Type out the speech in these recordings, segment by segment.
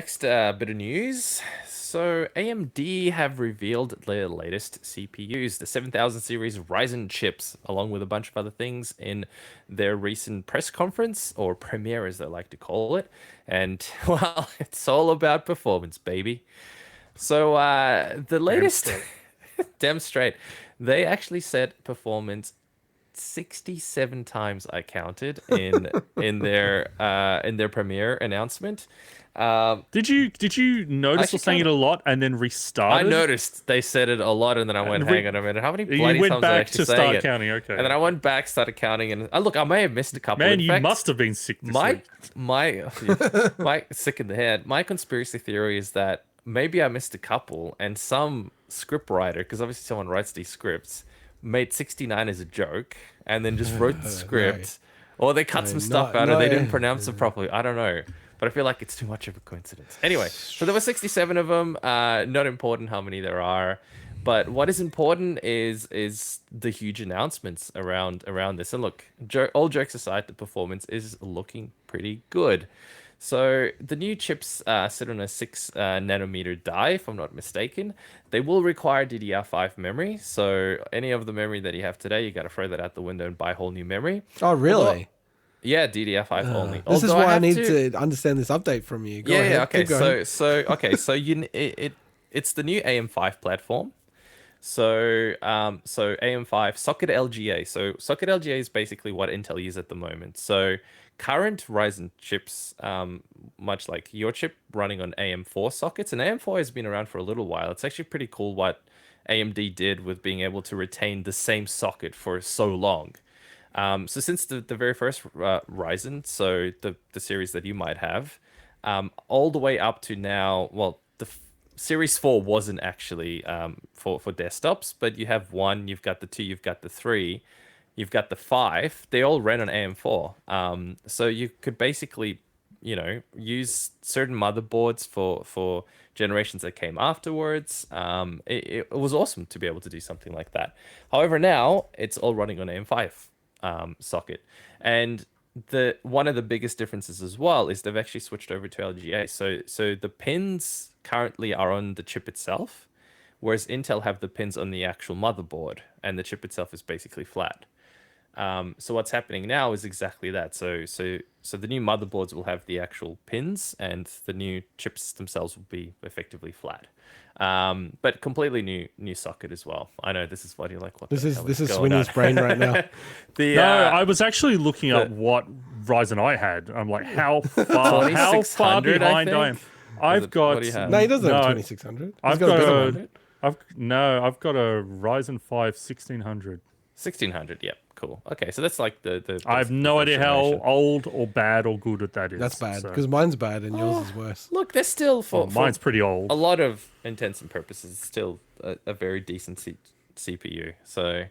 Next bit of news. So AMD have revealed their latest CPUs, the 7000 series Ryzen chips, along with a bunch of other things in their recent press conference, or premiere as they like to call it. And well, it's all about performance, baby. So the Damn latest, straight. damn straight, they actually said performance 67 times I counted in their premiere announcement. Um, Did you I notice or actually saying it counted. a lot and then I restarted noticed they said it a lot, and then I went, and "Hang on a minute, how many you bloody went times am I back actually to saying start it?" counting? Okay, And then I okay. went back, started counting, and look, I may have missed a couple. Man, In you fact, must have been sick this my week. my yeah, my sick in the head. My conspiracy theory is that maybe I missed a couple, and some script writer, because obviously someone writes these scripts, made 69 as a joke, and then just wrote the No, script, or they cut no, some stuff not out, or they didn't no. pronounce it properly. I don't know, but I feel like it's too much of a coincidence. Anyway, so there were 67 of them. Not important how many there are. But what is important is the huge announcements around this. And look, all jokes aside, the performance is looking pretty good. So the new chips sit on a 6 nanometer die, if I'm not mistaken. They will require DDR5 memory. So any of the memory that you have today, you got to throw that out the window and buy whole new memory. Oh, Although, really? yeah, DDR5 only. This is Although I why I have need to, to understand this update from you. Go yeah, ahead, okay. keep going. So it's the new AM5 platform. So AM5 socket LGA. So socket LGA is basically what Intel uses at the moment. So current Ryzen chips, much like your chip, running on AM4 sockets, and AM4 has been around for a little while. It's actually pretty cool what AMD did with being able to retain the same socket for so long. So since the very first Ryzen, so the series that you might have, all the way up to now, well, Series 4 wasn't actually for desktops, but you have one, you've got the two, you've got the three, you've got the five. They all ran on AM4. So you could basically, use certain motherboards for generations that came afterwards. It was awesome to be able to do something like that. However, now it's all running on AM5 socket, and the one of the biggest differences as well is they've actually switched over to LGA. So the pins currently are on the chip itself, whereas Intel have the pins on the actual motherboard, and the chip itself is basically flat. So what's happening now is exactly that. So the new motherboards will have the actual pins, and the new chips themselves will be effectively flat. But completely new socket as well. I know this is what you're like. What This the is hell is this is going on? Swinny's brain right now. the No, uh, I was actually looking up the what Ryzen I had. I'm like, how far 2600, I behind I am. think. Was I've it? What do you got have? No, he doesn't have a no, 2600. He's I've got a got better a, one. 1600? I've got a Ryzen 5 1600. 1600. Yep. Cool. Okay, so that's like the I have basically the no first idea how generation. old or bad or good that That's is. bad So, because mine's bad and yours Oh, is worse. look, they're still well, for mine's pretty a old. lot of intents and purposes still a very decent CPU. So,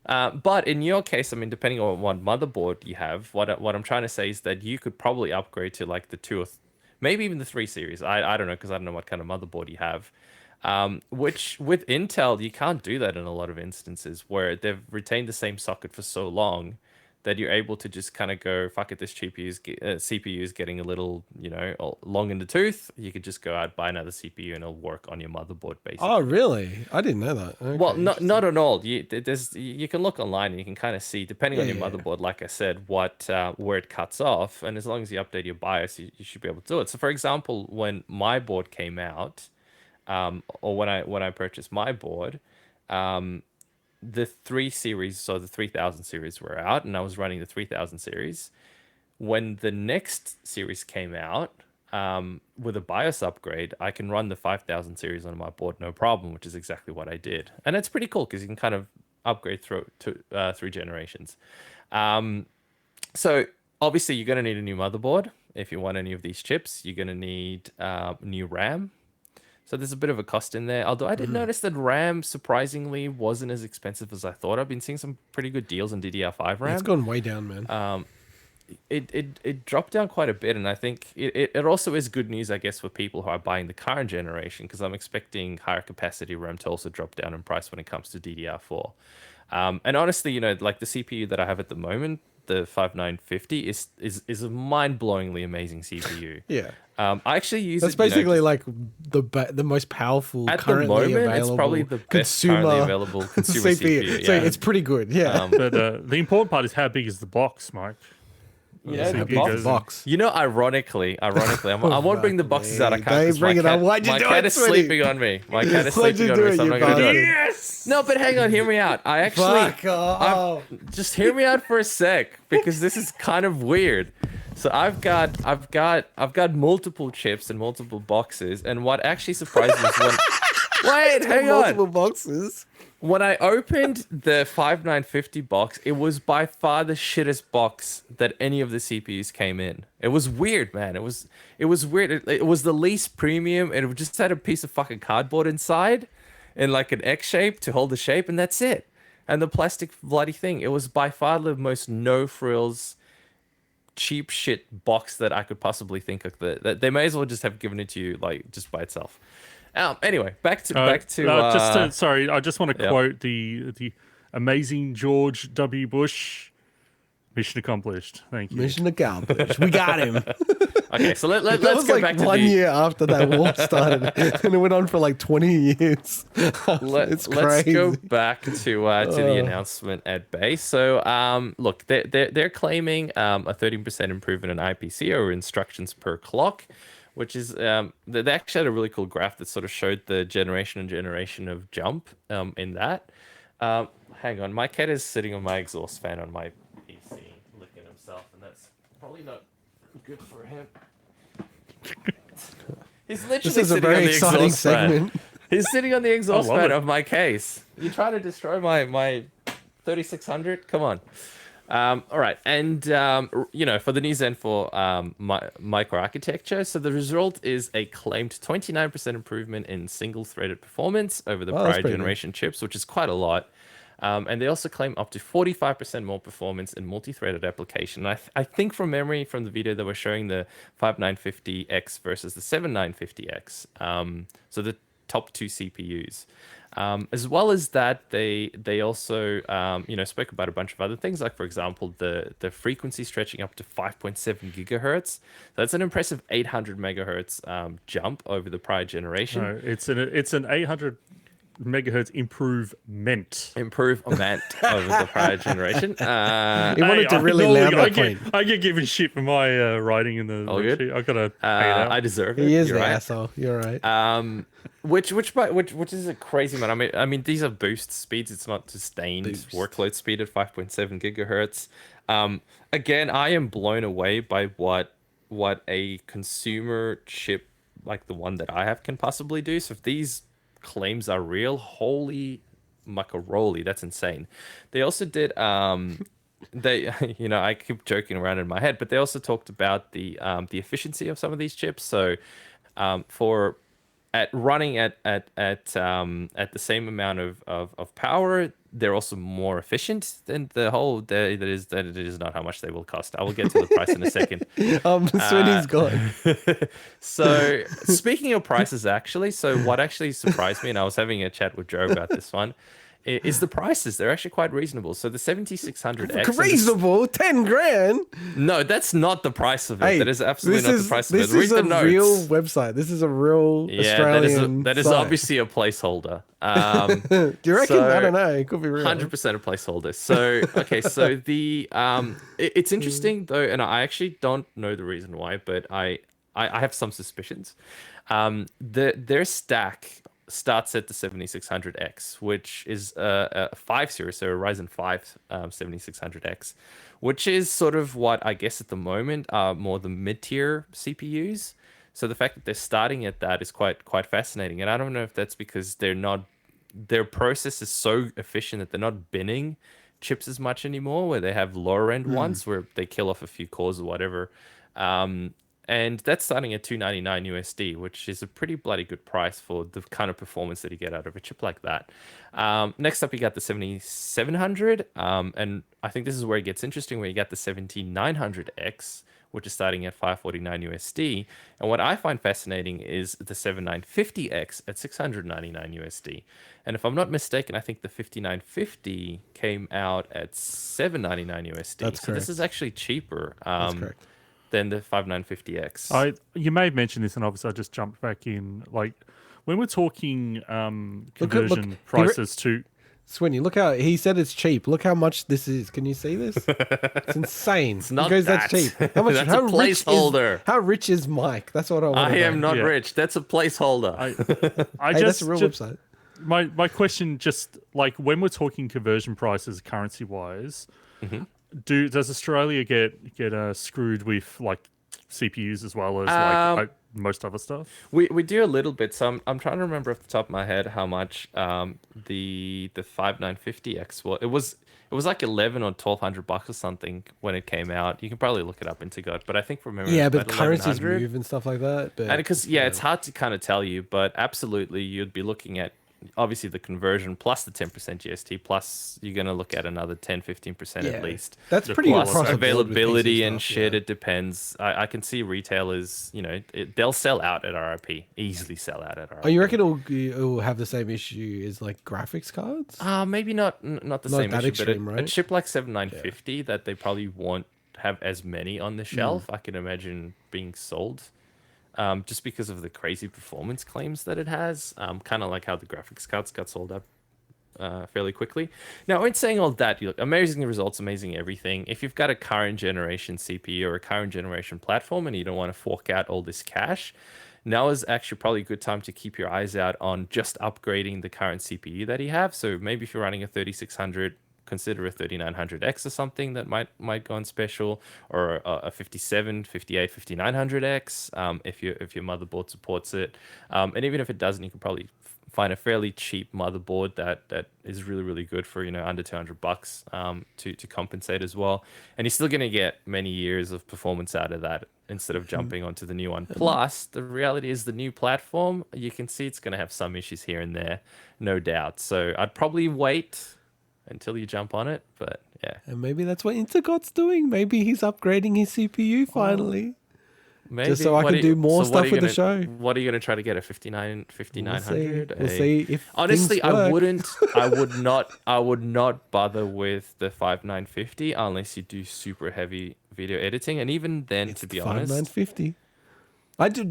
but in your case, I mean, depending on what motherboard you have, what I'm trying to say is that you could probably upgrade to like the two or maybe even the three series. I don't know because I don't know what kind of motherboard you have. Which with Intel, you can't do that in a lot of instances where they've retained the same socket for so long that you're able to just kind of go, fuck it, this CPU is getting a little, long in the tooth. You could just go out, buy another CPU, and it'll work on your motherboard, Oh, basically. really? I didn't know that. Well, Okay, not interesting. on all. You can look online and you can kind of see, depending Yeah, on your yeah, yeah. motherboard, like I said, what where it cuts off, and as long as you update your BIOS, you should be able to do it. So, for example, when my board came out, or when I purchased my board, the 3 series, so the 3000 series were out, and I was running the 3000 series. When the next series came out, with a BIOS upgrade, I can run the 5000 series on my board no problem, which is exactly what I did. And it's pretty cool because you can kind of upgrade through generations. Um, so obviously you're going to need a new motherboard if you want any of these chips. You're going to need new RAM. So there's a bit of a cost in there. Although I did notice that RAM surprisingly wasn't as expensive as I thought. I've been seeing some pretty good deals on DDR5 Yeah, it's RAM. gone way down, man. It dropped down quite a bit, and I think it also is good news, I guess, for people who are buying the current generation, because I'm expecting higher capacity RAM to also drop down in price when it comes to DDR4. And honestly, like the CPU that I have at the moment, the 5950 is a mind-blowingly amazing CPU. Yeah. I actually use That's it, basically like the most powerful at the currently moment. available It's probably the best consumer currently available consumer CPU. So Yeah. it's pretty good. Yeah. But the important part is how big is the box, Mike? Yeah, the the CPU box. goes in. box. You know, ironically, I won't bring the boxes out. I can't. Don't 'Cause bring my it up. cat, Why'd you my do cat it, is Smitty? sleeping on me. My cat is Why'd you sleeping on do me, it, so I'm you not gonna do it. bastard? Yes. No, but hang on, hear me out. I actually Fuck off. just hear me out for a sec because this is kind of weird. So I've got multiple chips and multiple boxes, and what actually surprised me is wait, hang on. Multiple boxes. When I opened the 5950 box, it was by far the shittest box that any of the CPUs came in. It was weird, man. It was weird. It was the least premium, and it just had a piece of fucking cardboard inside, in like an X shape to hold the shape, and that's it. And the plastic bloody thing. It was by far the most no frills, cheap shit box that I could possibly think of. That they may as well just have given it to you like just by itself. Anyway, back to sorry, I just want to yeah. quote the amazing George W. Bush. Mission accomplished. Thank you. Mission accomplished. We got him. Okay, so That let's was go like back to 1 the year after that war started, and it went on for like 20 years. let's It's crazy. go back to the announcement at base. So look, they're claiming a 13% improvement in IPC, or instructions per clock, which is they actually had a really cool graph that sort of showed the generation of jump in that. Hang on, my cat is sitting on my exhaust fan on my PC, licking himself, and that's probably not good for him. He's literally This is a sitting very on the exciting exhaust fan. segment. He's sitting on the exhaust love fan it. of my case. You trying to destroy my 3600? Come on. All right, and for the new Zen 4 microarchitecture, so the result is a claimed 29% improvement in single-threaded performance over the Wow, that's prior pretty generation chips, which is quite a lot. And they also claim up to 45% more performance in multi-threaded application. I think from memory from the video they were showing the 5950X versus the 7950X. So the top two CPUs. As well as that, they also spoke about a bunch of other things, like for example the frequency stretching up to 5.7 gigahertz. That's an impressive 800 megahertz jump over the prior generation. No, it's an 800 megahertz improvement Over the prior generation. He wanted to really land that plane. I get given shit for my writing in the All good. sheet. I gotta pay it out. I deserve it. He is You're the right. asshole. You're right. Which is a crazy amount. I mean these are boost speeds. It's not sustained workload speed at 5.7 gigahertz. Again, I am blown away by what a consumer chip like the one that I have can possibly do. So if these claims are real, holy macaroni, that's insane. They also did they I keep joking around in my head, but they also talked about the efficiency of some of these chips. So for running at the same amount of power, they're also more efficient than the whole that it is not how much they will cost. I will get to the price in a second. Sweetie's gone. So speaking of prices, actually, so what actually surprised me, and I was having a chat with Joe about this one, is the prices. They're actually quite reasonable. So the 7600X. Reasonable, 10 grand. No, that's not the price of it. Hey, that is absolutely not the price of it. This Read is the a notes. real website. This is a real Australian that is site. obviously a placeholder. Do you reckon? I don't know. It could be real. 100% a placeholder. So okay, so the it's interesting though, and I actually don't know the reason why, but I have some suspicions. Their stack starts at the 7600X, which is a 5 series, so a Ryzen 5 7600X, which is sort of what I guess at the moment are more the mid-tier CPUs. So the fact that they're starting at that is quite fascinating, and I don't know if that's because their process is so efficient that they're not binning chips as much anymore, where they have lower end ones where they kill off a few cores or whatever. And that's starting at $299 USD, which is a pretty bloody good price for the kind of performance that you get out of a chip like that. Next up, you got the 7700, and I think this is where it gets interesting, where you got the 7900X, which is starting at 549 USD. And what I find fascinating is the 7950X at 699 USD. And if I'm not mistaken, I think the 5950 came out at 799 USD. That's so this correct. is actually cheaper That's correct. than the 5950X. You may have mentioned this, and obviously I just jumped back in. Like when we're talking conversion prices to Swinny, look how he said it's cheap. Look how much this is. Can you see this? It's insane. It's not that's that. cheap. How much? That's how a placeholder. How rich is Mike? That's what I want. I am not Yeah. rich. That's a placeholder. I Hey, just that's a real just- website. My question, just like when we're talking conversion prices, currency wise, does Australia get screwed with like CPUs as well as like most other stuff? We do a little bit. So I'm trying to remember off the top of my head how much the 5950X was. It was like 11 or 1200 bucks or something when it came out. You can probably look it up into God, but I think from memory, Yeah, it was but about currencies 1100. move and stuff like that. But And because it's hard to kind of tell you, but absolutely you'd be looking at obviously the conversion plus the 10% GST plus you're going to look at another 10-15% Yeah. at least. That's The pretty plus across the board with Availability PC and stuff, shit, yeah. it depends. I can see retailers, they'll sell out at RRP, easily sell out at RRP. Oh, you reckon it'll have the same issue as like graphics cards? Maybe not the Not same that issue, extreme, but a right? chip like 7950 that they probably won't have as many on the shelf, I can imagine being sold. Just because of the crazy performance claims that it has, kind of like how the graphics cards got sold up fairly quickly. Now, in saying all that, you look amazing results, amazing everything. If you've got a current generation CPU or a current generation platform and you don't want to fork out all this cash, now is actually probably a good time to keep your eyes out on just upgrading the current CPU that you have. So maybe if you're running a 3600, consider a 3900X or something that might go on special, or a 57, 58, 5900X if your motherboard supports it. And even if it doesn't, you can probably find a fairly cheap motherboard that is really, really good for under 200 bucks to compensate as well. And you're still going to get many years of performance out of that instead of jumping onto the new one. Plus, the reality is the new platform, you can see it's going to have some issues here and there, no doubt. So I'd probably wait until you jump on it, but yeah. And maybe that's what Intergot's doing. Maybe he's upgrading his CPU finally. Maybe. Just so I can do more stuff with the show. What are you going to try to get? A 5900? We'll see if Honestly, things work. I would not bother with the 5950 unless you do super heavy video editing. And even then, to be honest, 5950.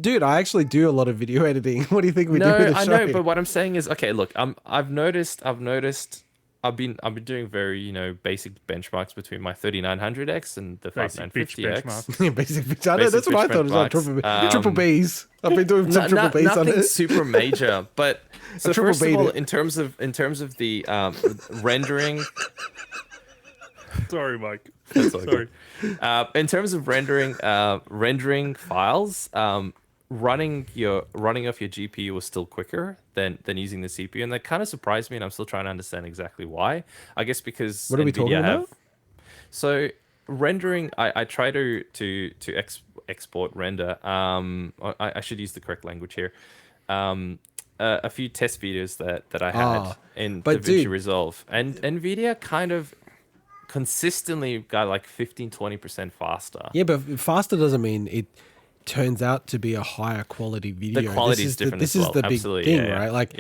Dude, I actually do a lot of video editing. What do you think we do no, with the I show? know, but what I'm saying is, okay, look, I've noticed I've been doing very basic benchmarks between my 3900X and the Basic bitch 5950X. benchmarks. Yeah, basic. I know, Basic that's what I bitch thought. It was like benchmarks. triple Bs. I've been doing some triple Bs on Nothing it. super major, but so triple first of B'd all, it. in terms of the rendering, Sorry, Mike. That's all Sorry. in terms of rendering files, running off your GPU was still quicker than using the CPU, and that kind of surprised me, and I'm still trying to understand exactly why. I guess because What are we talking about? So rendering, I try to export render. I should use the correct language here. A few test videos that I had in but DaVinci dude- Resolve, and NVIDIA kind of consistently got like 15-20% faster. Yeah, but faster doesn't mean it turns out to be a higher quality video. The quality is different This as is well. the big Absolutely, thing, yeah. right? Like,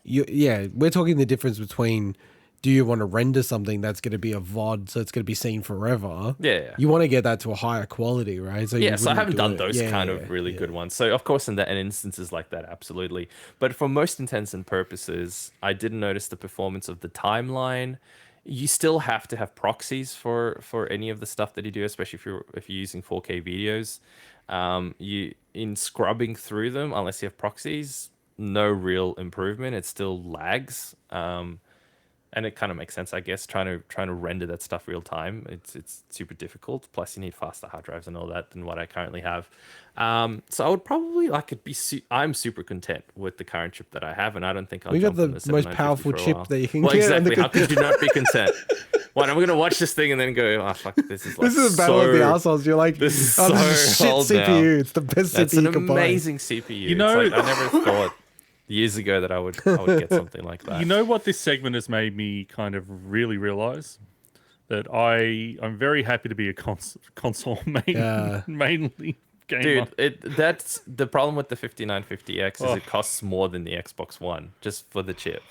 Yep. we're talking the difference between, do you want to render something that's going to be a VOD, so it's going to be seen forever? Yeah. You want to get that to a higher quality, right? So Yeah, so I haven't done those those kind of really good ones. So of course, in instances like that, absolutely. But for most intents and purposes, I didn't notice the performance of the timeline. You still have to have proxies for any of the stuff that you do, especially if you're using 4K videos. You in scrubbing through them, unless you have proxies, no real improvement. It still lags. And it kind of makes sense, I guess, trying to render that stuff real time. It's super difficult. Plus, you need faster hard drives and all that than what I currently have. So I would probably I'm super content with the current chip that I have, and I don't think I'll. We got jump the on most 7950 powerful for a chip while. that you can well, get. Exactly. How could you not be content? What, I'm gonna watch this thing and then go, oh fuck, this is like This is a battle of the assholes. You're like, this is this is so shit old CPU. now. It's the best That's CPU an you can buy. amazing CPU. You know- It's like, I never thought years ago that I would get something like that. You know what this segment has made me kind of really realize? that I'm very happy to be a console mainly gamer. Dude, that's the problem with the 5950X is Oh. it costs more than the Xbox One just for the chip.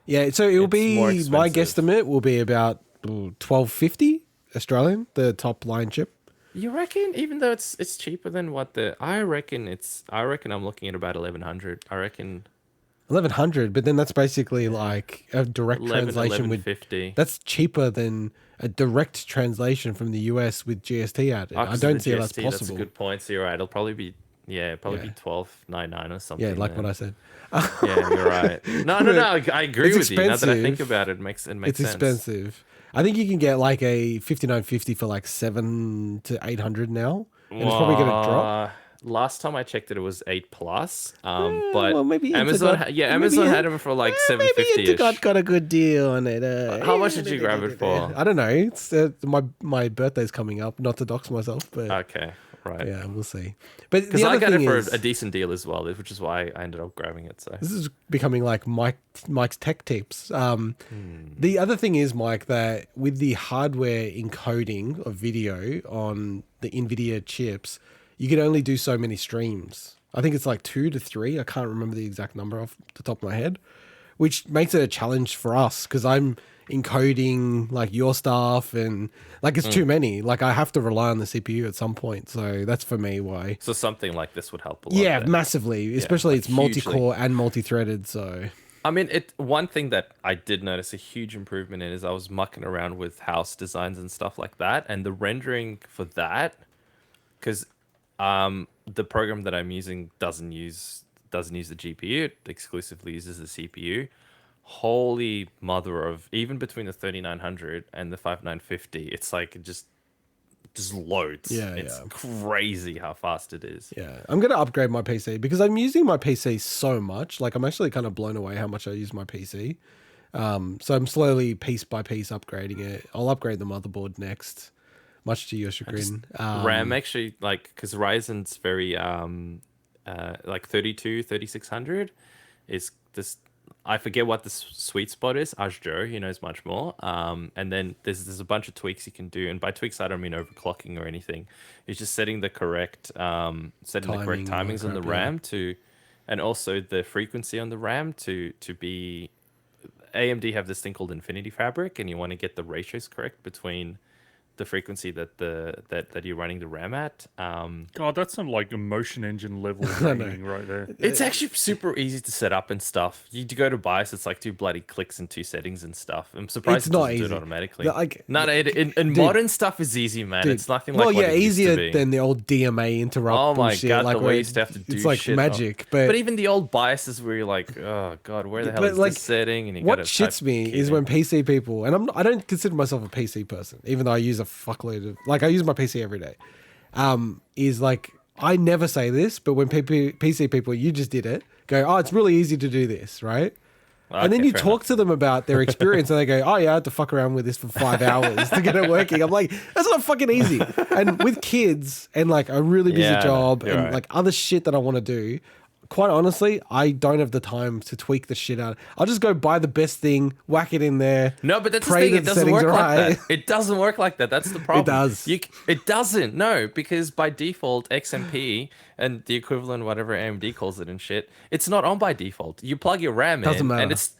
Yeah, so it will It's more be my expensive. guesstimate will be about 1250 Australian, the top line chip. You reckon, even though it's cheaper than what the I reckon I'm looking at about 1100. I reckon 1100, but then that's basically like a direct 11 translation with 1150. that's cheaper than a direct translation from the US with GST added. I 'Cause of don't the see how that's GST, possible. That's a good point. So you're right. It'll probably be probably Yeah. be 1299 or something. Yeah, like then. what I said. Yeah, you're right. No. I agree It's with you. Now that I think expensive. about it, it makes It's sense. expensive. I think you can get like a 5950 for like 7 to 800 now, and it's probably going to drop. Last time I checked it, it was 8 plus. But Well, maybe Amazon, Intergot- maybe Amazon it- had them for like Maybe 750 Intergot ish. got a good deal on it. How much did you grab it for? I don't know. It's my birthday's coming up. Not to dox myself, but Okay, right. yeah, we'll see. But Because the I other got it thing for is, a decent deal as well, which is why I ended up grabbing it. So this is becoming like Mike's tech tips. The other thing is, Mike, that with the hardware encoding of video on the NVIDIA chips, you can only do so many streams. I think it's like 2 to 3. I can't remember the exact number off the top of my head, which makes it a challenge for us because I'm encoding like your stuff and like it's too many. Like I have to rely on the CPU at some point. So that's for me why. so something like this would help a lot. Yeah, then. massively. Especially like it's multi-core hugely. and multi-threaded. So I mean, one thing that I did notice a huge improvement in is I was mucking around with house designs and stuff like that, and the rendering for that, because the program that I'm using doesn't use the GPU, it exclusively uses the CPU. Holy mother of, even between the 3900 and the 5950, it's like it just loads. Yeah, It's yeah. crazy how fast it is. yeah, I'm going to upgrade my PC because I'm using my PC so much. Like I'm actually kind of blown away how much I use my PC. So I'm slowly piece by piece upgrading it. I'll upgrade the motherboard next, much to your chagrin. RAM actually, like, because Ryzen's very like 3600 is this. I forget what the sweet spot is. Ask Joe, he knows much more. And then there's a bunch of tweaks you can do, and by tweaks I don't mean overclocking or anything. It's just setting the correct timings on the crap, RAM to, and also the frequency on the RAM to be. AMD have this thing called Infinity Fabric, and you want to get the ratios correct between the frequency that you're running the RAM at. God, that's some like emotion engine level gaming right there. It's actually super easy to set up and stuff. You go to BIOS, it's like 2 bloody clicks and 2 settings and stuff. I'm surprised It's it not doesn't do it easy. automatically. Like, No, in modern stuff is easy, man. Dude, It's nothing like what it used easier to be. than the old DMA interrupt. Oh my bullshit, god, like the way where you used to have to do it's like shit. magic. But even the old BIOSes where you're like, oh god, where the hell But, is like, this setting? And you what gotta shits type me key is in. when PC people, and I don't consider myself a PC person, even though I use a fuckload of, like I use my PC every day. Is like, I never say this, but when PC people, you just did it, go, oh, it's really easy to do this, right? And then Okay, you fair talk to them about their experience and they go, oh yeah, I had to fuck around with this for 5 hours to get it working. I'm like, that's not fucking easy. And with kids and like a really busy Yeah, job you're and right. like other shit that I want to do, quite honestly, I don't have the time to tweak the shit out. I'll just go buy the best thing, whack it in there. No, but that's the pray thing. that It the doesn't settings work are like right. that. It doesn't work like that. That's the problem. does. It doesn't. No, because by default, XMP and the equivalent, whatever AMD calls it and shit, it's not on by default. You plug your RAM Doesn't in, matter. and it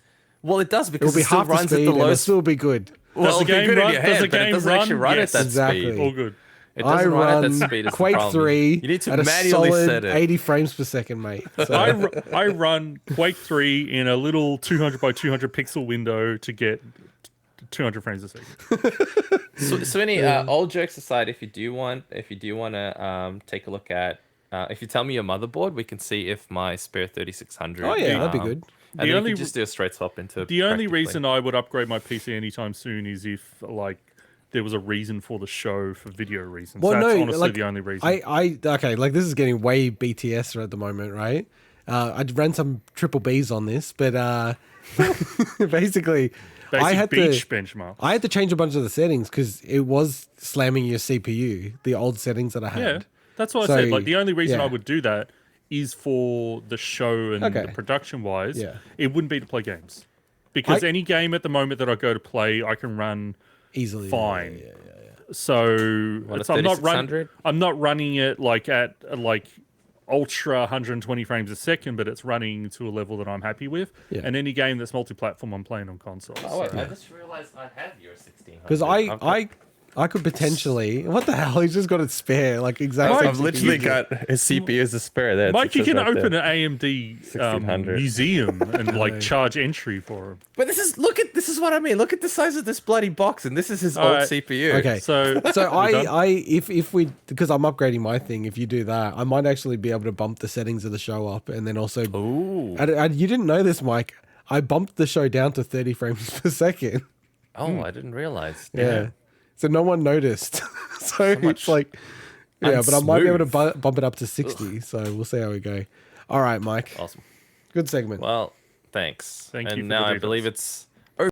does It'll because be it still half the runs speed at the and it'll lowest. still be good. Well, Does the it'll be game good in run- your does head, the but it game doesn't actually run? run Yes. at that Exactly. speed. All good. It doesn't run at that run speed. Is the Quake problem. 3 You need to at a manually solid set it. 80 frames per second, mate. So, I run Quake 3 in a little 200 by 200 pixel window to get 200 frames a second. So any all jokes aside, if you do want to take a look at, if you tell me your motherboard, we can see if my spare 3600. oh yeah, that'd be good. And The then only- you can just do a straight swap into. The only practically. reason I would upgrade my PC anytime soon is if like there was a reason for the show for video reasons. Well, That's no, honestly like, the only reason. Okay, like this is getting way BTS at the moment, right? I ran some triple Bs on this, but basically, I Basic had beach to benchmark. I had to change a bunch of the settings because it was slamming your CPU, the old settings that I had. Yeah, that's what So, I said. Like the only reason I yeah. would do that is for the show and Okay. the production wise. Yeah. It wouldn't be to play games because I- any game at the moment that I go to play, I can run Easily. fine. Yeah. So What, a it's, I'm not 3600? I'm not running it like at like ultra 120 frames a second, but it's running to a level that I'm happy with. Yeah. And any game that's multi-platform, I'm playing on console. Oh wait, so- I just realized I have your 1600. Because I could potentially. What the hell? He's just got it spare, like exactly. I've literally got his CPU as a spare. There, Mike, you can open an AMD 1600. museum and like charge entry for him. But this is what I mean. Look at the size of this bloody box, and this is his old Alright. CPU. Okay. So So we're done? if we, because I'm upgrading my thing, if you do that, I might actually be able to bump the settings of the show up, and then also. Ooh. You didn't know this, Mike. I bumped the show down to 30 frames per second. Oh, I didn't realize. Yeah. So no one noticed. so it's much like, yeah, but I might be able to unsmooth. bump it up to 60. So we'll see how we go. All right, Mike. Awesome. Good segment. Well, thanks. Thank you And for now the I believe details. it's